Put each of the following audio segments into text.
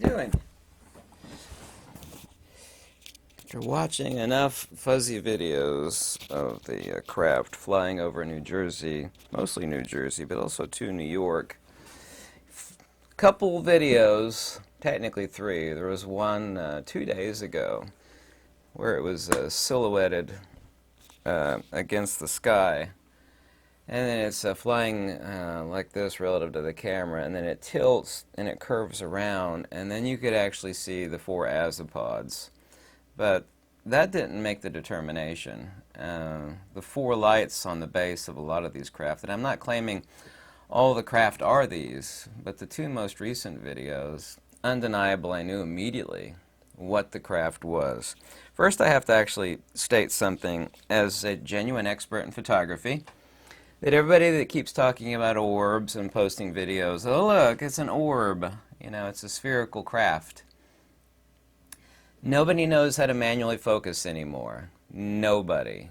doing? After watching enough fuzzy videos of the craft flying over New Jersey, mostly New Jersey, but also to New York, couple videos, technically three. There was one 2 days ago where it was silhouetted against the sky. And then it's flying like this relative to the camera, and then it tilts and it curves around, and then you could actually see the four azipods. But that didn't make the determination. The four lights on the base of a lot of these craft, and I'm not claiming all the craft are these, but the two most recent videos, undeniable, I knew immediately what the craft was. First, I have to actually state something as a genuine expert in photography. That everybody that keeps talking about orbs and posting videos, oh look, it's an orb, you know, it's a spherical craft. Nobody knows how to manually focus anymore. Nobody.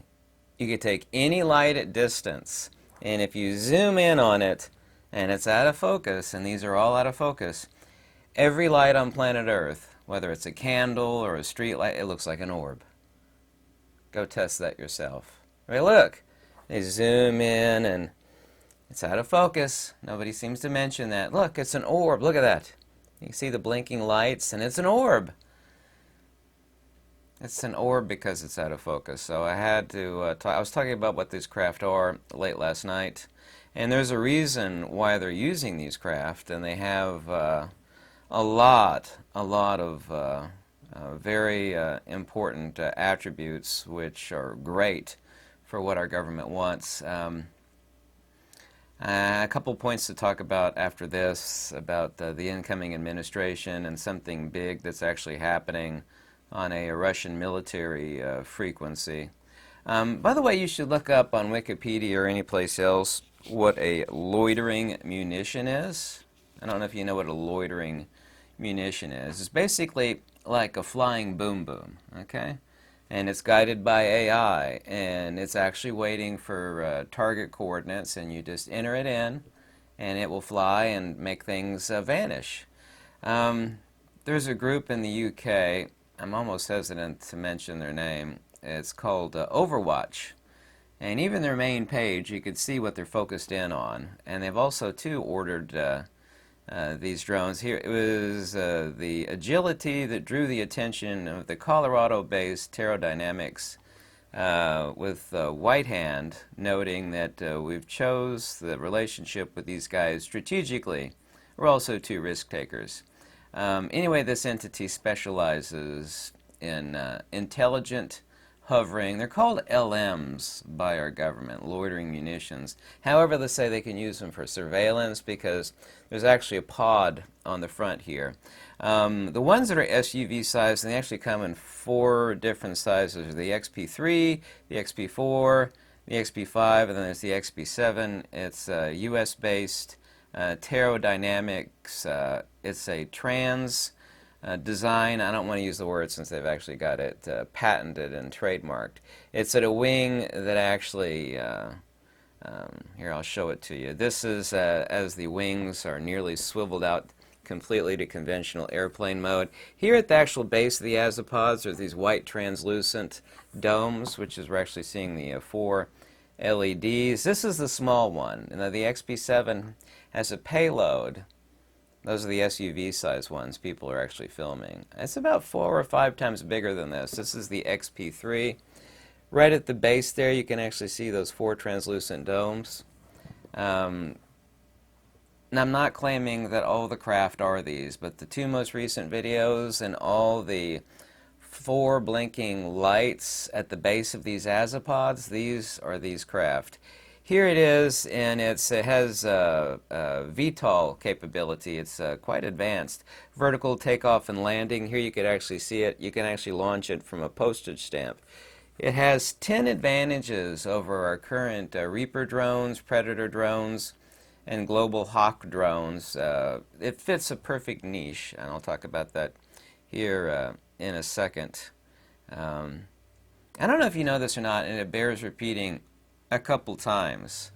You could take any light at distance, and if you zoom in on it, and it's out of focus, and these are all out of focus, every light on planet Earth, whether it's a candle or a street light, it looks like an orb. Go test that yourself. Right, look. They zoom in and it's out of focus. Nobody seems to mention that. Look, it's an orb. Look at that. You can see the blinking lights and it's an orb. It's an orb because it's out of focus. So I had to I was talking about what these craft are late last night. And there's a reason why they're using these craft, and they have a lot of very important attributes which are great for what our government wants. A couple points to talk about after this, about the incoming administration and something big that's actually happening on a Russian military frequency. By the way, you should look up on Wikipedia or any place else what a loitering munition is. I don't know if you know what a loitering munition is. It's basically like a flying boom boom, okay? And it's guided by AI, and it's actually waiting for target coordinates, and you just enter it in, and it will fly and make things vanish. There's a group in the UK, I'm almost hesitant to mention their name, it's called Overwatch. And even their main page, you could see what they're focused in on. And they've also, too, ordered these drones. Here it was the agility that drew the attention of the Colorado-based Pterodynamics with Whitehand, noting that we've chose the relationship with these guys strategically. We're also two risk takers. Anyway, this entity specializes in intelligent hovering. They're called LMs by our government, loitering munitions. However, they say they can use them for surveillance because there's actually a pod on the front here. The ones that are SUV sized, and they actually come in 4 different sizes: the XP3, the XP4, the XP5, and then there's the XP7. It's US-based Pterodynamics. It's a trans design. I don't want to use the word since they've actually got it patented and trademarked. It's at a wing that actually, here I'll show it to you. This is as the wings are nearly swiveled out completely to conventional airplane mode. Here at the actual base of the azipods are these white translucent domes, which is we're actually seeing the 4 LEDs. This is the small one. Now the XP7 has a payload. Those are the SUV size ones people are actually filming. It's about 4 or 5 times bigger than this. This is the XP3. Right at the base there you can actually see those 4 translucent domes. And I'm not claiming that all the craft are these, but the 2 most recent videos and all the 4 blinking lights at the base of these azipods, these are these craft. Here it is, and it has VTOL capability. It's quite advanced. Vertical takeoff and landing. Here you could actually see it. You can actually launch it from a postage stamp. It has 10 advantages over our current Reaper drones, Predator drones, and Global Hawk drones. It fits a perfect niche, and I'll talk about that here in a second. I don't know if you know this or not, and it bears repeating a couple times.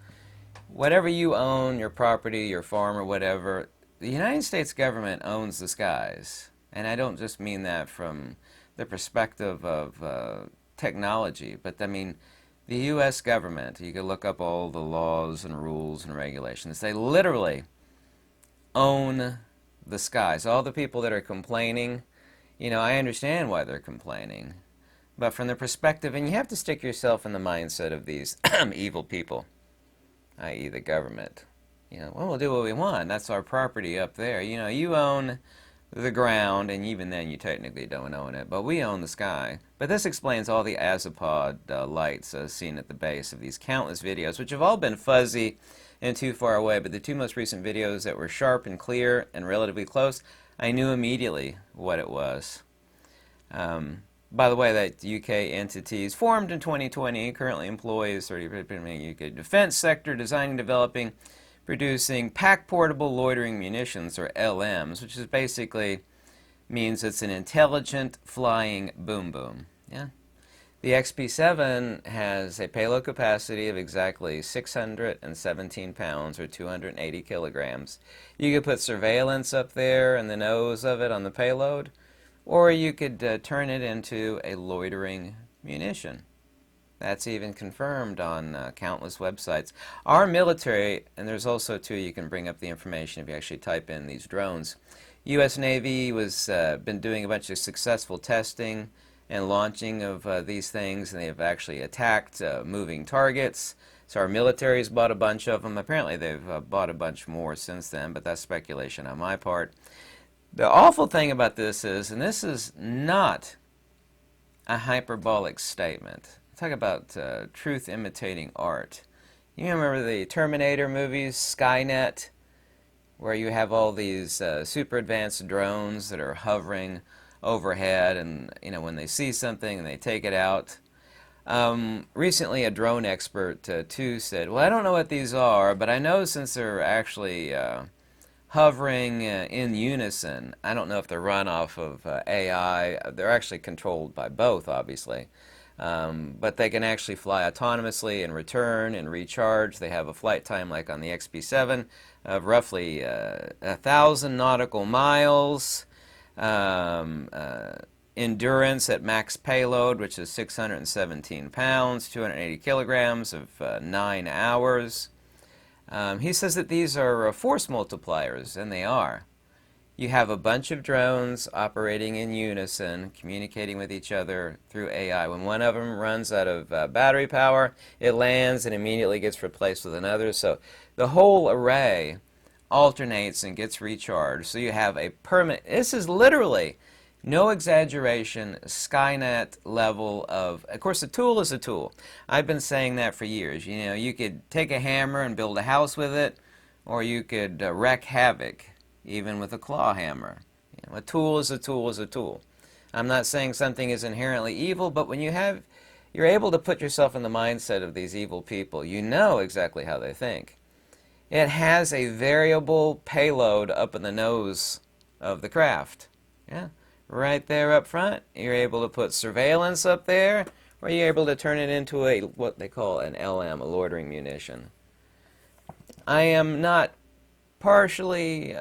Whatever you own, your property, your farm, or whatever, the United States government owns the skies. And I don't just mean that from the perspective of technology, but I mean the U.S. government. You can look up all the laws and rules and regulations. They literally own the skies. All the people that are complaining, you know, I understand why they're complaining. But from the perspective, and you have to stick yourself in the mindset of these evil people, i.e. the government. You know, well, we'll do what we want. That's our property up there. You know, you own the ground, and even then you technically don't own it, but we own the sky. But this explains all the azipod lights seen at the base of these countless videos, which have all been fuzzy and too far away, but the two most recent videos that were sharp and clear and relatively close, I knew immediately what it was. By the way, that UK entity is formed in 2020, currently employs 30% UK defense sector, designing, developing, producing pack-portable loitering munitions, or LMs, which is basically means it's an intelligent flying boom-boom. Yeah. The XP7 has a payload capacity of exactly 617 pounds, or 280 kilograms. You could put surveillance up there and the nose of it on the payload, or you could turn it into a loitering munition. That's even confirmed on countless websites. Our military, and there's also too, you can bring up the information if you actually type in these drones. U.S. Navy was been doing a bunch of successful testing and launching of these things, and they have actually attacked moving targets. So our military's bought a bunch of them. Apparently they've bought a bunch more since then, but that's speculation on my part. The awful thing about this is, and this is not a hyperbolic statement. Talk about truth imitating art. You remember the Terminator movies, Skynet, where you have all these super advanced drones that are hovering overhead, and you know, when they see something and they take it out. Recently a drone expert too said, well, I don't know what these are, but I know since they're actually hovering in unison, I don't know if they're run off of AI. They're actually controlled by both, obviously. But they can actually fly autonomously and return and recharge. They have a flight time, like on the XP7, of roughly 1,000 nautical miles. Endurance at max payload, which is 617 pounds, 280 kilograms of 9 hours. He says that these are force multipliers, and they are. You have a bunch of drones operating in unison, communicating with each other through AI. When one of them runs out of battery power, it lands and immediately gets replaced with another. So the whole array alternates and gets recharged. So you have a permanent, this is literally, no exaggeration, Skynet level of course, a tool is a tool. I've been saying that for years. You know, you could take a hammer and build a house with it, or you could wreak havoc even with a claw hammer. You know, a tool is a tool is a tool. I'm not saying something is inherently evil, but when you're able to put yourself in the mindset of these evil people, you know exactly how they think. It has a variable payload up in the nose of the craft. Yeah, right there up front. You're able to put surveillance up there, or you're able to turn it into a what they call an LM, a loitering munition. I am not partially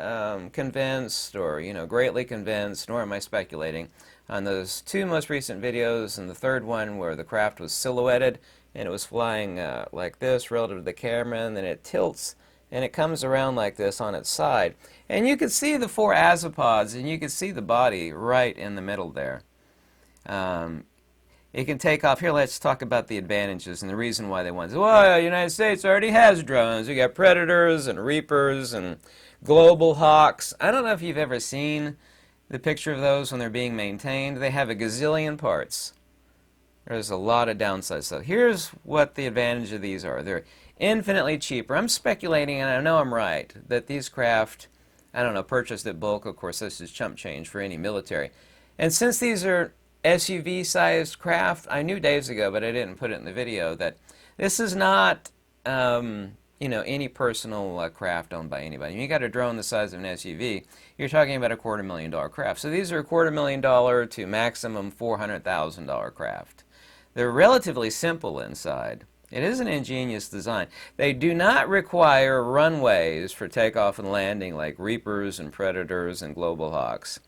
convinced, or greatly convinced, nor am I speculating, on those two most recent videos, and the third one where the craft was silhouetted and it was flying like this relative to the camera, and then it tilts and it comes around like this on its side, and you could see the 4 azipods, and you could see the body right in the middle there. It can take off. Here, let's talk about the advantages and the reason why they want to. Well, the United States already has drones. You got Predators and Reapers and Global Hawks. I don't know if you've ever seen the picture of those when they're being maintained. They have a gazillion parts. There's a lot of downsides. So here's what the advantage of these are. They're infinitely cheaper. I'm speculating, and I know I'm right, that these craft, I don't know, purchased at bulk. Of course, this is chump change for any military. And since these are SUV-sized craft, I knew days ago, but I didn't put it in the video, that this is not, any personal craft owned by anybody. When you got a drone the size of an SUV, you're talking about a $250,000 craft. So these are a $250,000 to maximum $400,000 craft. They're relatively simple inside. It is an ingenious design. They do not require runways for takeoff and landing like Reapers and Predators and Global Hawks.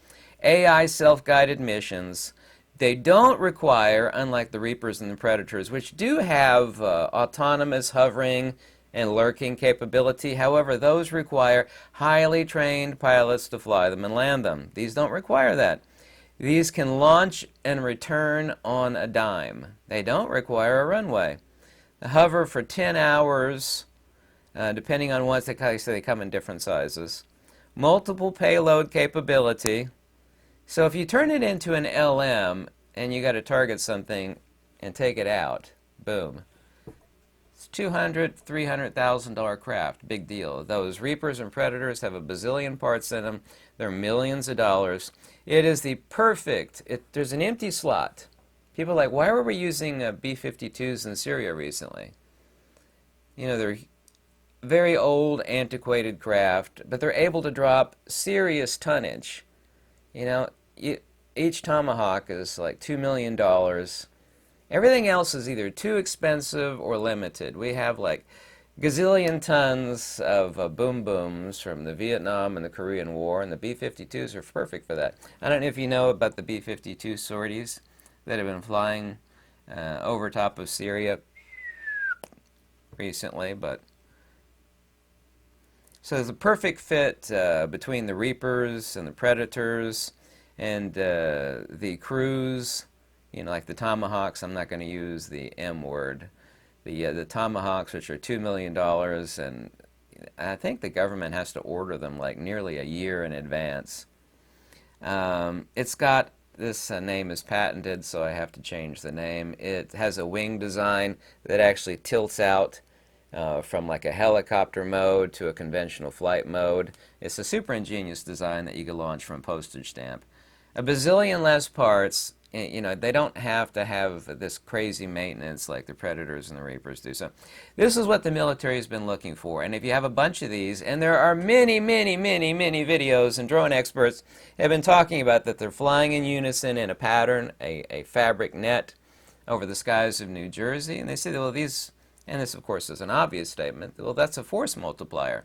AI self-guided missions, they don't require, unlike the Reapers and the Predators, which do have autonomous hovering and lurking capability. However, those require highly trained pilots to fly them and land them. These don't require that. These can launch and return on a dime. They don't require a runway. They hover for 10 hours, depending on what they come in different sizes. Multiple payload capability. So if you turn it into an LM and you got to target something and take it out, boom. It's $200,000, $300,000 craft. Big deal. Those Reapers and Predators have a bazillion parts in them. They're millions of dollars. It is the perfect, there's an empty slot. People are like, why were we using B-52s in Syria recently? You know, they're very old, antiquated craft, but they're able to drop serious tonnage. You know, each Tomahawk is like $2 million. Everything else is either too expensive or limited. We have like gazillion tons of boom booms from the Vietnam and the Korean War, and the B-52s are perfect for that. I don't know if you know about the B-52 sorties that have been flying over top of Syria recently, but so there's a perfect fit between the Reapers and the Predators and the crews. You know, like the Tomahawks. I'm not going to use the M word. The Tomahawks, which are $2 million, and I think the government has to order them like nearly a year in advance. It's got, this name is patented, so I have to change the name. It has a wing design that actually tilts out from like a helicopter mode to a conventional flight mode. It's a super ingenious design that you can launch from a postage stamp. A bazillion less parts. You know, they don't have to have this crazy maintenance like the Predators and the Reapers do. So this is what the military has been looking for. And if you have a bunch of these, and there are many, many, many, many videos, and drone experts have been talking about that they're flying in unison in a pattern, a fabric net over the skies of New Jersey. And they say, well, these, and this of course is an obvious statement, well, that's a force multiplier.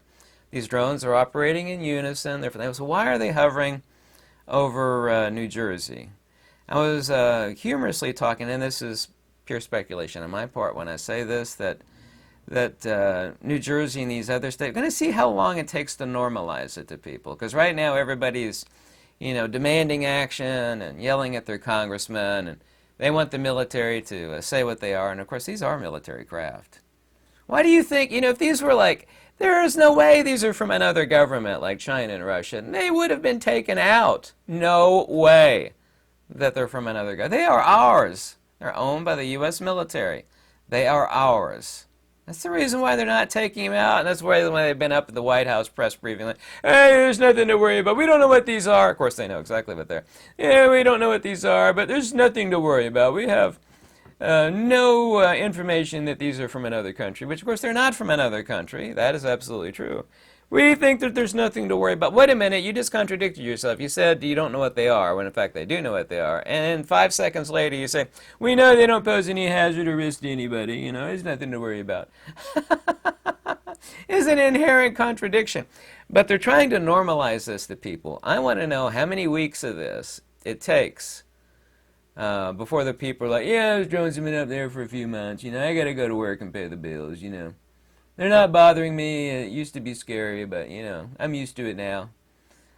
These drones are operating in unison. So why are they hovering over New Jersey? I was humorously talking, and this is pure speculation on my part when I say this, that New Jersey and these other states, going to see how long it takes to normalize it to people. Because right now everybody's, you know, demanding action and yelling at their congressmen, and they want the military to say what they are. And of course, these are military craft. Why do you think, you know, if these were like, there is no way these are from another government like China and Russia, they would have been taken out. No way that they're from another guy. They are ours. They're owned by the U.S. military. They are ours. That's the reason why they're not taking them out, and that's why they've been up at the White House press briefing like, hey, there's nothing to worry about. We don't know what these are. Of course, they know exactly what they're. Yeah, we don't know what these are, but there's nothing to worry about. We have no information that these are from another country, which, of course, they're not from another country. That is absolutely true. We think that there's nothing to worry about. Wait a minute, you just contradicted yourself. You said you don't know what they are, when in fact they do know what they are. And 5 seconds later you say, we know they don't pose any hazard or risk to anybody. You know, there's nothing to worry about. It's an inherent contradiction. But they're trying to normalize this to people. I want to know how many weeks of this it takes before the people are like, yeah, those drones have been up there for a few months. You know, I got to go to work and pay the bills, you know. They're not bothering me. It used to be scary, but, you know, I'm used to it now.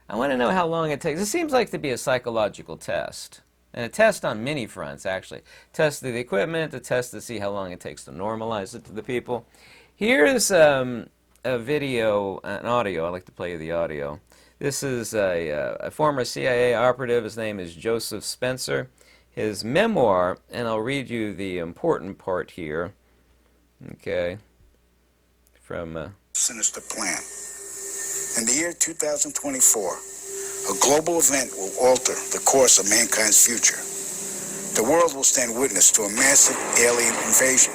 I want to know how long it takes. It seems like to be a psychological test, and a test on many fronts, actually. Test the equipment, a test to see how long it takes to normalize it to the people. Here's a video, an audio. I like to play you the audio. This is a former CIA operative. His name is Joseph Spencer. His memoir, and I'll read you the important part here. Okay. From sinister plan. In the year 2024, a global event will alter the course of mankind's future. The world will stand witness to a massive alien invasion.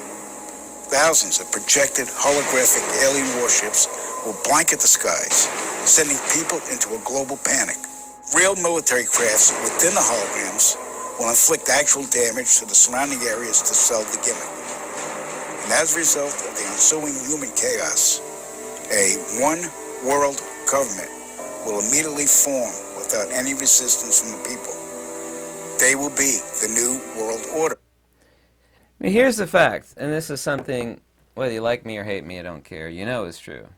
Thousands of projected holographic alien warships will blanket the skies, sending people into a global panic. Real military crafts within the holograms will inflict actual damage to the surrounding areas to sell the gimmick. And as a result of the ensuing human chaos, a one-world government will immediately form without any resistance from the people. They will be the new world order. Now, here's the fact, and this is something, whether you like me or hate me, I don't care, you know is true.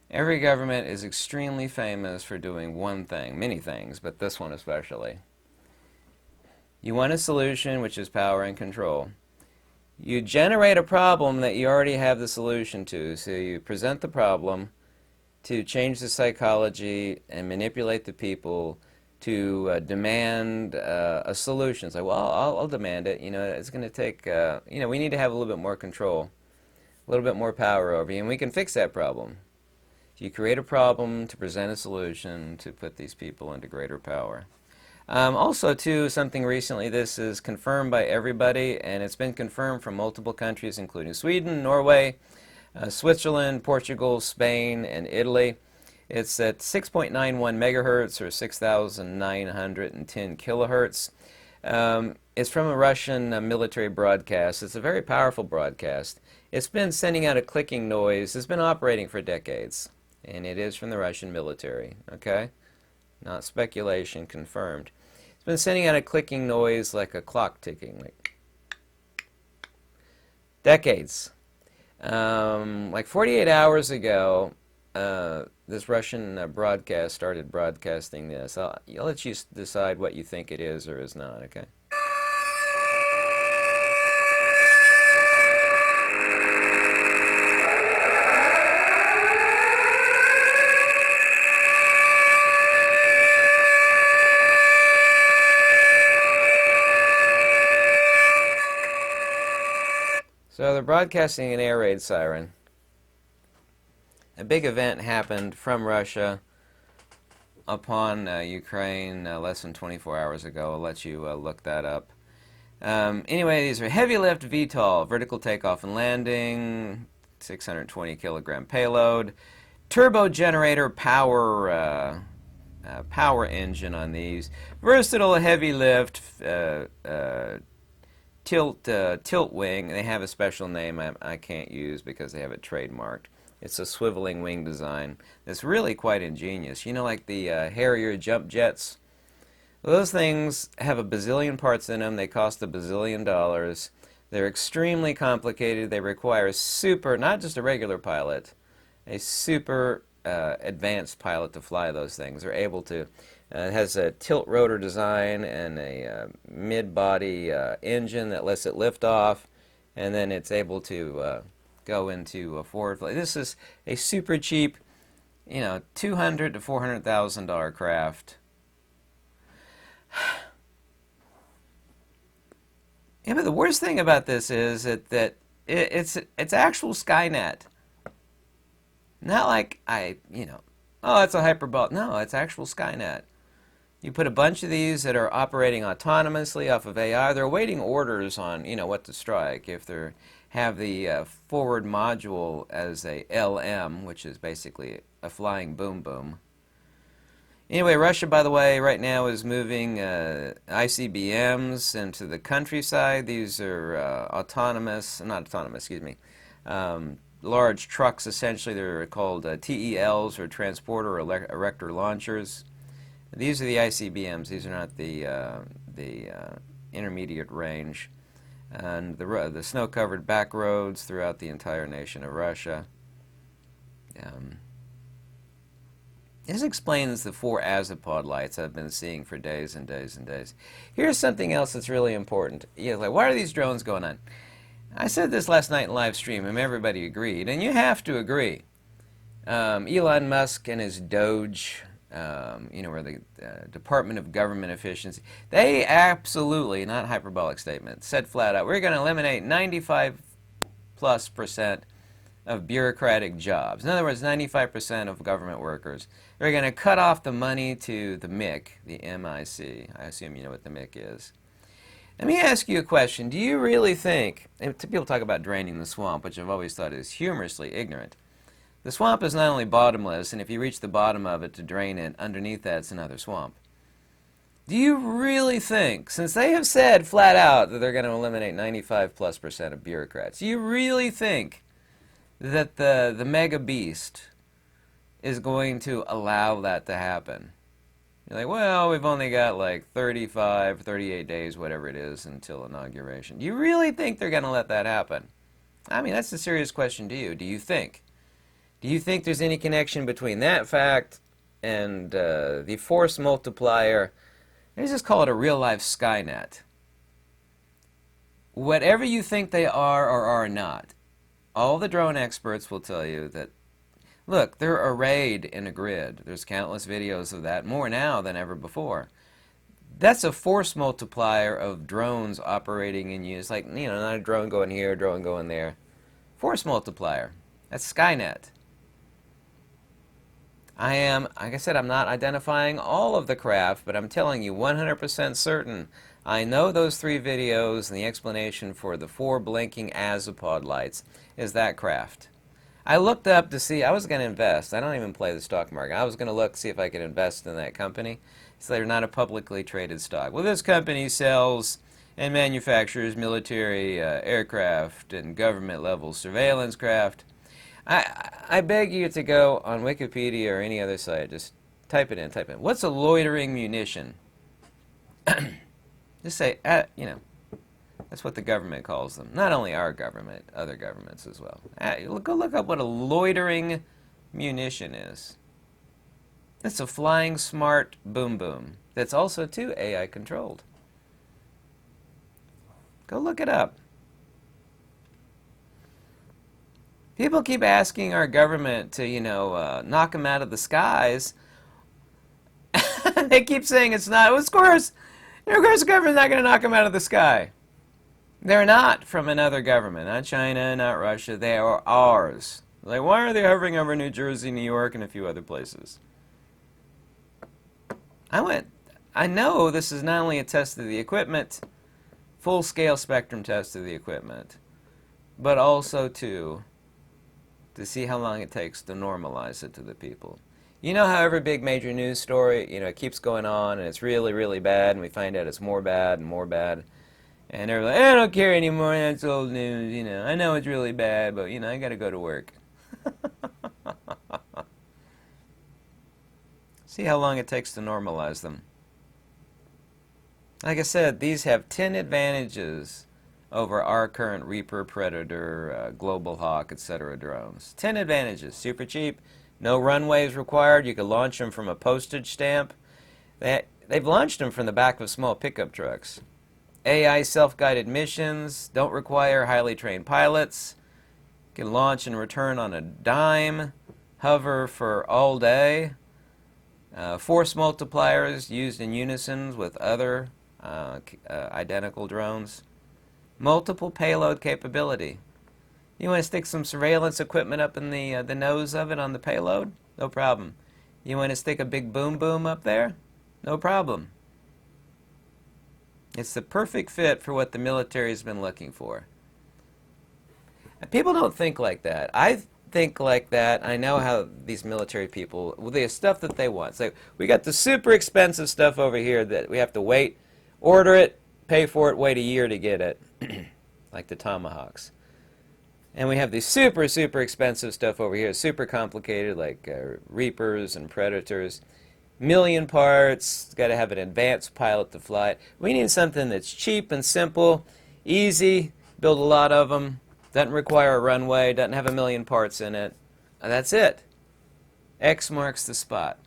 Every government is extremely famous for doing one thing, many things, but this one especially. You want a solution, which is power and control. You generate a problem that you already have the solution to, so you present the problem to change the psychology and manipulate the people to demand a solution. It's like, well, I'll demand it. You know, it's going to take, you know, we need to have a little bit more control, a little bit more power over you, and we can fix that problem. You create a problem to present a solution to put these people into greater power. Also, too, something recently, this is confirmed by everybody, and it's been confirmed from multiple countries, including Sweden, Norway, Switzerland, Portugal, Spain, and Italy. It's at 6.91 megahertz, or 6,910 kilohertz. It's from a Russian military broadcast. It's a very powerful broadcast. It's been sending out a clicking noise. It's been operating for decades, and it is from the Russian military, okay? Not speculation, confirmed. It's been sending out a clicking noise like a clock ticking, like decades. Like 48 hours ago, this Russian broadcast started broadcasting this. I'll let you decide what you think it is or is not, okay? So they're broadcasting an air raid siren. A big event happened from Russia upon Ukraine less than 24 hours ago. I'll let you look that up. Anyway, these are heavy lift VTOL, vertical takeoff and landing, 620 kilogram payload, turbo generator power power engine on these, versatile heavy lift tilt wing. They have a special name I can't use because they have it trademarked. It's a swiveling wing design that's really quite ingenious. You know, like the Harrier jump jets? Well, those things have a bazillion parts in them. They cost $1 bazillion. They're extremely complicated. They require a super, not just a regular pilot, a super advanced pilot to fly those things. They're able to, it has a tilt rotor design and a mid-body engine that lets it lift off, and then it's able to go into a forward flight. This is a super cheap, you know, $200,000 to $400,000 craft. Yeah, but the worst thing about this is that it's actual Skynet. Not like oh, it's a hyperbolic. No, it's actual Skynet. You put a bunch of these that are operating autonomously off of AI. They're awaiting orders on, what to strike. If they have the forward module as a LM, which is basically a flying boom boom. Anyway, Russia, by the way, right now is moving ICBMs into the countryside. These are large trucks, essentially. They're called TELs, or transporter erector launchers. These are the ICBMs. These are not the intermediate range. And the snow-covered back roads throughout the entire nation of Russia. This explains the 4 azipod lights I've been seeing for days and days and days. Here's something else that's really important. Like, why are these drones going on? I said this last night in live stream, and everybody agreed, and you have to agree. Elon Musk and his Doge, or the Department of Government Efficiency, they absolutely, not hyperbolic statement, said flat out, we're going to eliminate 95+% of bureaucratic jobs. In other words, 95% of government workers. They're going to cut off the money to the MIC, the MIC. I assume you know what the MIC is. Let me ask you a question. Do you really think, and people talk about draining the swamp, which I've always thought is humorously ignorant. The swamp is not only bottomless, and if you reach the bottom of it to drain it, underneath that's another swamp. Do you really think, since they have said flat out that they're going to eliminate 95+% of bureaucrats, do you really think that the mega beast is going to allow that to happen? You're like, well, we've only got like 35, 38 days, whatever it is, until inauguration. Do you really think they're going to let that happen? I mean, that's a serious question to you. Do you think? Do you think there's any connection between that fact and the force multiplier? Let's just call it a real-life Skynet. Whatever you think they are or are not, all the drone experts will tell you that, look, they're arrayed in a grid. There's countless videos of that, more now than ever before. That's a force multiplier of drones operating in use. Like, you know, not a drone going here, a drone going there. Force multiplier. That's Skynet. Like I said, I'm not identifying all of the craft, but I'm telling you 100% certain. I know those 3 videos and the explanation for the 4 blinking azopod lights is that craft. I looked up to see, I was going to invest. I don't even play the stock market. I was going to look, see if I could invest in that company. So they're not a publicly traded stock. Well, this company sells and manufactures military aircraft and government level surveillance craft. I beg you to go on Wikipedia or any other site, just type it in, What's a loitering munition? Just say, you know, that's what the government calls them. Not only our government, other governments as well. Go look up what a loitering munition is. It's a flying smart boom boom that's also, too, AI controlled. Go look it up. People keep asking our government to, you know, knock them out of the skies. They keep saying it's not. Well, of course the government's not going to knock them out of the sky. They're not from another government, not China, not Russia. They are ours. Like, why are they hovering over New Jersey, New York, and a few other places? I know this is not only a test of the equipment, full-scale spectrum test of the equipment, but also, too, to see how long it takes to normalize it to the people. You know how every big major news story, you know, it keeps going on and it's really, really bad, and we find out it's more bad and more bad. And they're like, I don't care anymore, that's old news, you know. I know it's really bad, but, you know, I gotta go to work. See how long it takes to normalize them. Like I said, these have 10 advantages over our current Reaper, Predator, Global Hawk, etc. drones. 10 advantages. Super cheap. No runways required. You can launch them from a postage stamp. They've launched them from the back of small pickup trucks. AI self-guided missions. Don't require highly trained pilots. Can launch and return on a dime. Hover for all day. Force multipliers used in unison with other identical drones. Multiple payload capability. You want to stick some surveillance equipment up in the nose of it on the payload? No problem. You want to stick a big boom boom up there? No problem. It's the perfect fit for what the military has been looking for. And people don't think like that. I think like that. I know how these military people, well, the stuff that they want. So we got the super expensive stuff over here that we have to wait, order it, pay for it, wait a year to get it, like the Tomahawks. And we have the super, super expensive stuff over here, super complicated, like Reapers and Predators. Million parts, got to have an advanced pilot to fly it. We need something that's cheap and simple, easy, build a lot of them, doesn't require a runway, doesn't have a million parts in it. That's it. X marks the spot.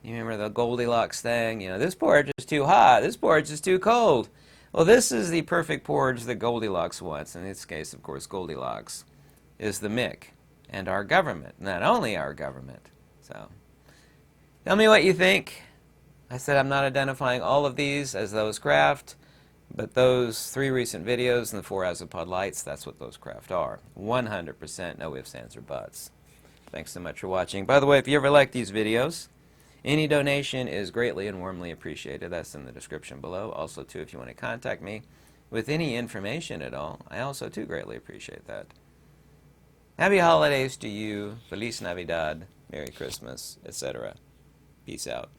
You remember the Goldilocks thing? You know, this porridge is too hot, this porridge is too cold. Well, this is the perfect porridge that Goldilocks wants. In this case, of course, Goldilocks is the MIC and our government, not only our government. So, tell me what you think. I said I'm not identifying all of these as those craft, but those 3 recent videos and the 4 azopod lights, that's what those craft are. 100%, no ifs, ands, or buts. Thanks so much for watching. By the way, if you ever like these videos, any donation is greatly and warmly appreciated. That's in the description below. Also, too, if you want to contact me with any information at all, I also, too, greatly appreciate that. Happy holidays to you. Feliz Navidad. Merry Christmas, etc. Peace out.